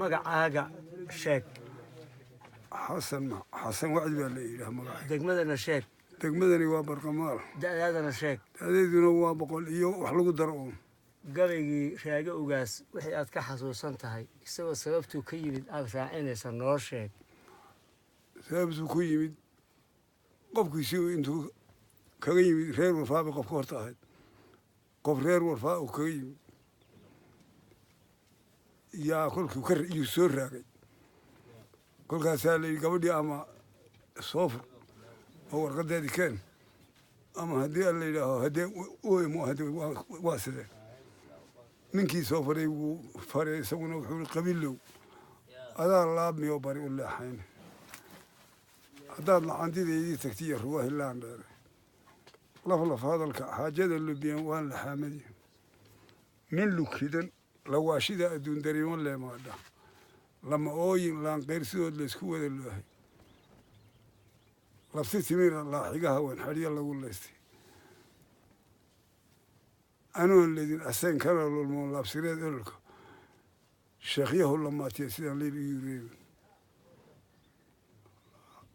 magacaaga sheeg xasan wacdi baa la yidhaah magaca degmadana sheeg degmadani waa barqamaal da'daadana sheeg da'deeduna waa 100 iyo wax lagu daro uun gabaygii raaga ugaas wixii aad ka xasuusan tahay isagoo sababtuu ka yimid aad raacinaysa noo sheeg sababtuu ku yimid qofkiisii intuu kaga yimid reer warfaa bay qofka horta ahayd qof reer warfaa uu kaga yimid yaa kolkuu iyuu soo raagay kolkaasaa la yidhi gabadhii ama soo fur oo warqadeedii keen ama haddii la yidhaaho haddee waa sidee ninkii soo faray wuu faray isaguna wuxuu yihi qabiilow adaa laabmi oo bari u leexayn haddaad lacantidaydii tagti iyo ruwahi laan dheere laf hadalka xaajada lubiyan waan laxaamadi nin lukidan lawaashida adduun dareemo leemaadha lama ooyin laanqeyr sidood laysku wada loohay labsi timira laaxigaha wan xadhiya lagu laystay anoon ledin aseen kana lulmoon laabsireed ololka sheekhyahu lamaatiya sidaan leyl iyu reebin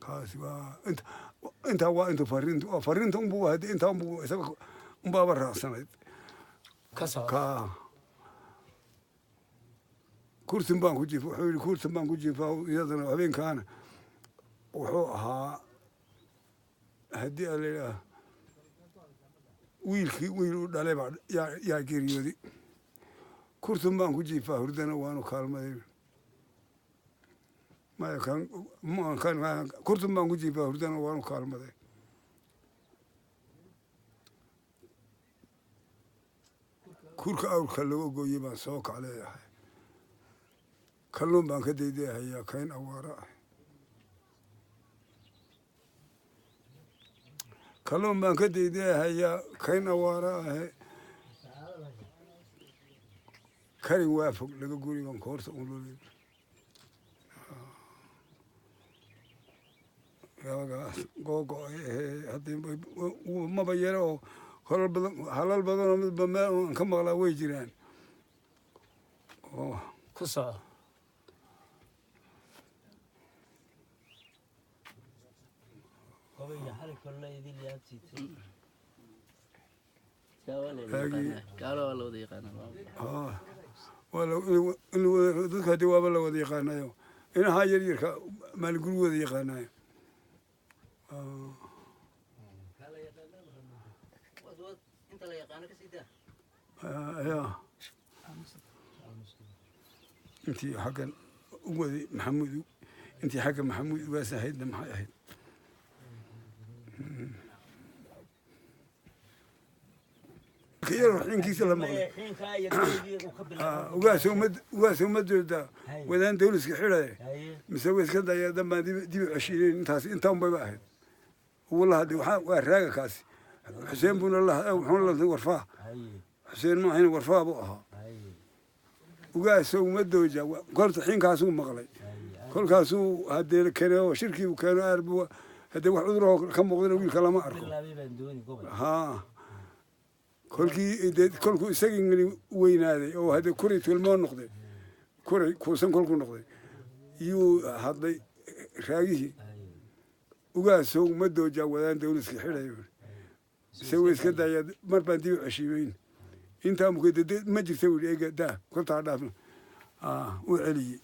kaasi waa intaa waa intu fariinta unbuu hadii intaa unbuu isaga unbaaba raacsanayd ka kursin baan ku jiifa wuxuu yidhi kursin baan ku jiifaa iyadana habeenkaana wuxuu ahaa haddii a la yidhaah wiil u dhalay baa yaa geeriyooday kursin baan ku jiifaa hurdana waanu kaalmaday kursin baan ku jiifaa hurdana waanu kaalmaday kurka awrka laga gooyey baan soo kacleeyahay kalluun baan ka daydayahayaa kayn awaara ah kalluun baan ka daydayahayaa kayn awaara ahe karin waa fog laga gurigan koorta unloley yaagaas googo-ay ahee haddii maba yare oo halal badanoo midba meel aan ka maqlaa way jiraan oo ku soco dadka haddii waaba la wada yaqaanayo inahaa yaryarka maalguri wada yaqaanayo intii xaggan u waday maxamuud intii xagga maxamuud ugaas ahaydna maxay ahayd xinkiisa la maqlay ugaas umadooda wadaan dawliska xidhaye mise way iska daya dambaan dib u ceshiinayn intaas intaa unbayba ahayd walaha de waa raaga kaasi xuseen buuna wuxuuna la warfaa xuseen ma ahayn warfaa buu ahaa ugaasoo umadooja korta xinkaasuu maqlay kolkaasuu haddee kene oo shirkii uu keeno aarbu haddee wax cuduroo ka muuqdana wiilka lama arko haa kolkuu isagii weynaaday oo haddee kuray tilmoo noqday kuray kuusan kolkuu noqday iyuu hadlay raagihii ugaasoo umadooja wadaan dawliska xidhayo isagoo iska daya mar baan dib u ceshiimeyn intaa mukadade ma jirta wili ega daa koltaa dhaafna u celiyey